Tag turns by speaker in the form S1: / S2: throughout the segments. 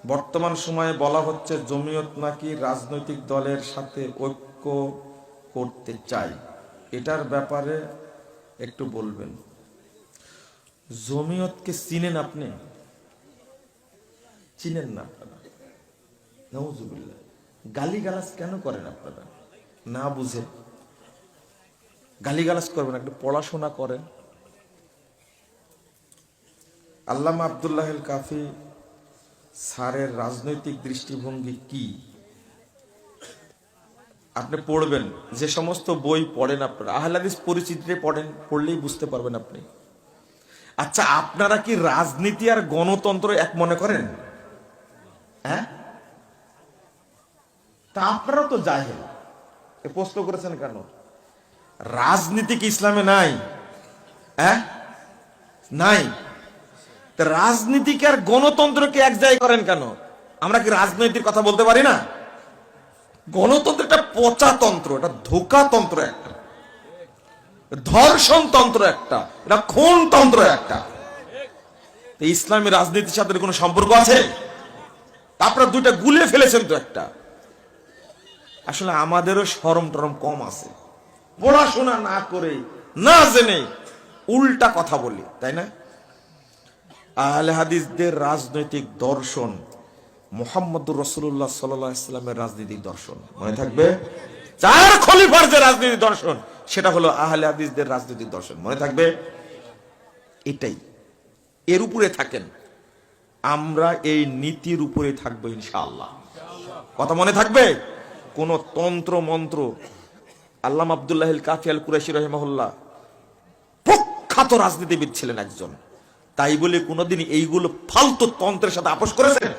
S1: বর্তমান সময়ে বলা হচ্ছে জমিয়ত নাকি রাজনৈতিক দলের সাথে ঐক্য করতে চায়, এটার ব্যাপারে একটু বলবেন। জমিয়তকে চিনেন আপনি? চিনেন না আপনারা? নাউজুবিল্লাহ। গালিগালাজ কেন করেন আপনারা? না বুঝে গালিগালাজ করবেন, একটু পড়াশোনা করেন। আল্লামা আব্দুল্লাহ আল কাফি স্যারের রাজনৈতিক দৃষ্টিভঙ্গি কি আপনি পড়বেন। যে সমস্ত বই পড়েন আপনারা, আহলে হাদিস পরিচিতিতে পড়েন, পড়লেই বুঝতে পারবেন আপনি। আচ্ছা, আপনারা কি রাজনীতি আর গণতন্ত্র এক মনে করেন? হ্যাঁ, তা আপনারা তো জাহেল। এ প্রশ্ন করেছেন কেন? রাজনীতি কি ইসলামে নাই? হ্যাঁ, নাই। রাজনীতিকে আর গণতন্ত্রকে এক জায়গায় করেন কেন? আমরা কি রাজনৈতিক কথা বলতে পারি না? গণতন্ত্র একটা পচাতন্ত্র, এটা ধোকাতন্ত্র একটা, ধর্ষণ তন্ত্র একটা, এটা খুনতন্ত্র একটা। ইসলামী রাজনীতির সাথে কোনো সম্পর্ক আছে? আপনারা দুইটা গুলিয়ে ফেলেছেন তো একটা। আসলে আমাদেরও শরম টরম কম আছে, পড়াশোনা না করে না জেনে উল্টা কথা বলি, তাই না? আহলে হাদিসদের রাজনৈতিক দর্শন মুহাম্মদুর রাসূলুল্লাহ সাল্লাল্লাহু আলাইহি ওয়াসাল্লামের রাজনৈতিক দর্শন। মনে থাকবে, চার খলিফার যে রাজনৈতিক দর্শন সেটা হলো আহলে হাদিসদের রাজনৈতিক দর্শন। মনে থাকবে, এটাই। এর উপরে থাকেন, আমরা এই নীতির উপরে থাকবো ইনশাআল্লাহ। কথা মনে থাকবে? কোন তন্ত্র মন্ত্র, আল্লামা আব্দুল্লাহ আল কাফি আল কুরাইশি রাহিমাহুল্লাহ প্রখ্যাত রাজনীতিবিদ ছিলেন একজন, তাই বলে কোনদিন এইগুলো ফালতু তন্ত্রের সাথে আপোষ করেছেন?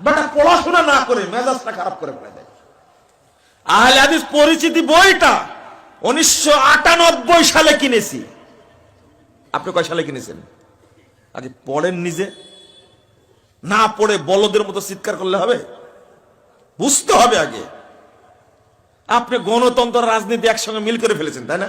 S1: বেটা পড়াশোনা না করে মেজাজটা খারাপ করে ফেলে দেয়। আহলে হাদিস পরিচিতি বইটা 1998 সালে কিনেছি। আপনি কয় সালে কিনেছেন? আগে পড়েন নিজে, না পড়ে বলদের মতো চিৎকার করলে হবে? বুঝতে হবে আগে। আপনি গণতন্ত্র রাজনীতি একসঙ্গে মিল করে ফেলেছেন, তাই না?